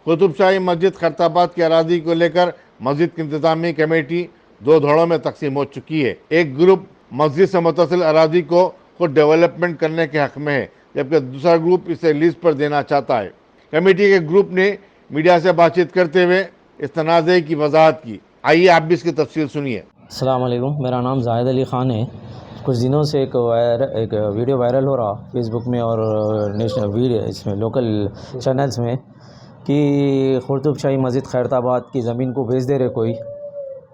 कुतुबशाही मस्जिद खैरताबाद की अराजी को लेकर मस्जिद की इंतजामी कमेटी दो धड़ों में तकसीम हो चुकी है। एक ग्रुप मस्जिद से मुतसिल अराजी को खुद डेवलपमेंट करने के हक में है, जबकि दूसरा ग्रुप इसे लीज पर देना चाहता है। कमेटी के ग्रुप ने मीडिया से बातचीत करते हुए इस तनाज़े की वजाहत की। आइए आप भी इसकी तफसील सुनिए। अस्सलाम वालेकुम, मेरा नाम जाहिद अली ख़ान है। कुछ दिनों से एक वीडियो वायरल हो रहा फेसबुक में और नेशनल वीडियो इसमें लोकल चैनल्स में कि कुतुबशाही मस्जिद खैरताबाद की ज़मीन को बेच दे रहे, कोई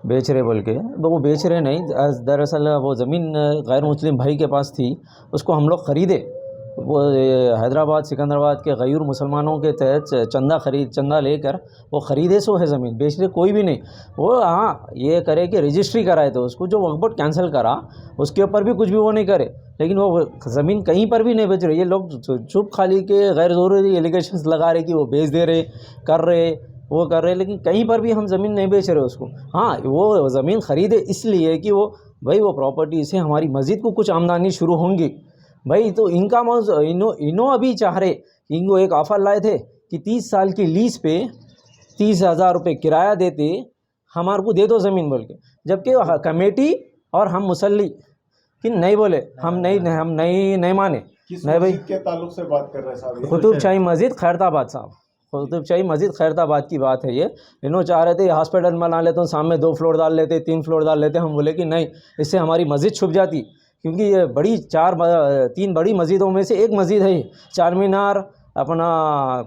बेच रहे बोल के। वो बेच रहे नहीं, दरअसल वो ज़मीन गैर मुस्लिम भाई के पास थी, उसको हम लोग ख़रीदे। वो हैदराबाद सिकंदराबाद के गैर मुसलमानों के तहत चंदा लेकर वो ख़रीदे सो है ज़मीन, बेच रहे कोई भी नहीं। वो हाँ ये करे कि रजिस्ट्री कराए, तो उसको जो वक्फ बोर्ड कैंसिल करा उसके ऊपर भी कुछ भी वो नहीं करे, लेकिन वो ज़मीन कहीं पर भी नहीं बेच रहे। ये लोग चुप खाली के गैर ज़रूरी एलिगेशंस लगा रहे कि वो बेच दे रहे, कर रहे, वो कर रहे, लेकिन कहीं पर भी हम ज़मीन नहीं बेच रहे उसको। हाँ वो ज़मीन ख़रीदे इसलिए कि वो भाई वो प्रॉपर्टी से हमारी मस्जिद को कुछ आमदनी शुरू होंगी भाई। तो इनका इनो अभी चाह रहे, इनको एक ऑफ़र लाए थे कि 30 साल की लीज़ पे 30,000 रुपये किराया देते, हमारे को दे दो ज़मीन बोल के। जबकि कमेटी और हम मुसल्ली कि नहीं बोले, हम नहीं माने। नहीं भाई, के ताल्लुक से बात कर रहे हैं साहब? कुतुबशाही मस्जिद खैरताबाद साहब, कुतुबशाही मस्जिद खैरताबाद की बात है ये। इन्हों चाह रहे थे हॉस्पिटल बना लेते, सामने 2 फ्लोर डाल लेते, 3 फ्लोर डाल लेते। हम बोले कि नहीं, इससे हमारी मस्जिद छुप जाती, क्योंकि ये 3 बड़ी मस्जिदों में से एक मस्जिद है। चार मीनार अपना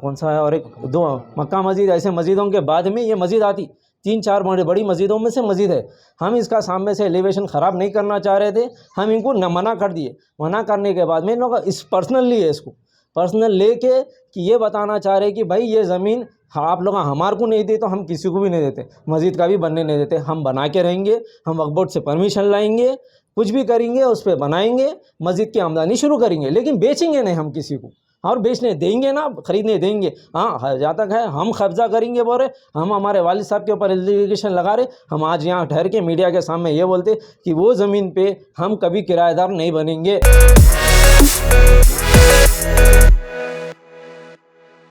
कौन सा है, और एक 2 मक्का मस्जिद, ऐसे मस्जिदों के बाद में ये मस्जिद आती। 3-4 बड़ी मस्जिदों में से मस्जिद है। हम इसका सामने से एलिवेशन ख़राब नहीं करना चाह रहे थे, हम इनको मना कर दिए। मना करने के बाद में इन लोग इस पर्सनल लिए, इसको पर्सनल लेके कि ये बताना चाह रहे कि भाई ये ज़मीन आप लोग हमारे को नहीं दे तो हम किसी को भी नहीं देते, मस्जिद का भी बनने नहीं देते। हम बना के रहेंगे, हम वक्फ बोर्ड से परमिशन लाएंगे, कुछ भी करेंगे, उस पर बनाएंगे, मस्जिद की आमदनी शुरू करेंगे, लेकिन बेचेंगे नहीं हम किसी को, और बेचने देंगे ना, ख़रीदने देंगे। हाँ जहाँ तक है हम कब्ज़ा करेंगे बोल रहे, हम हमारे वालिद साहब के ऊपर एलिगेशन लगा रहे। हम आज यहाँ ठहर के मीडिया के सामने ये बोलते कि वो ज़मीन पे हम कभी किराएदार नहीं बनेंगे।